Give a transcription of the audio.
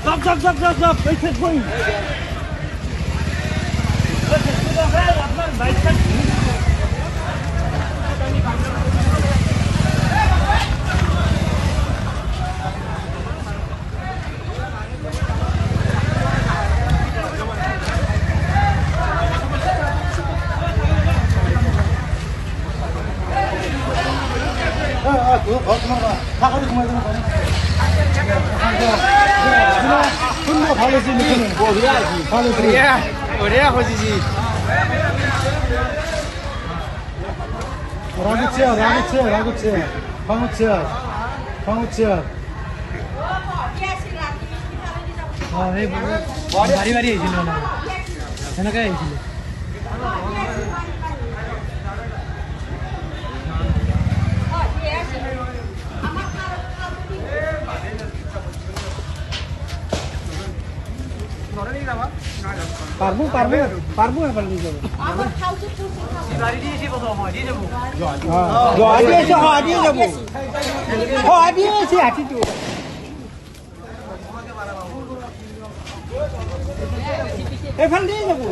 job এই set বই আপনার বাইকটা ভালো ছিল ভালো বঢ়িয়া খুঁজিছি রাগুচ্ছে বাড়ি বাড়ি আহিছিল মানে সেনেকৈ আহিছিল পারবো এবার নিয়ে যাবো এখান দিয়ে যাবো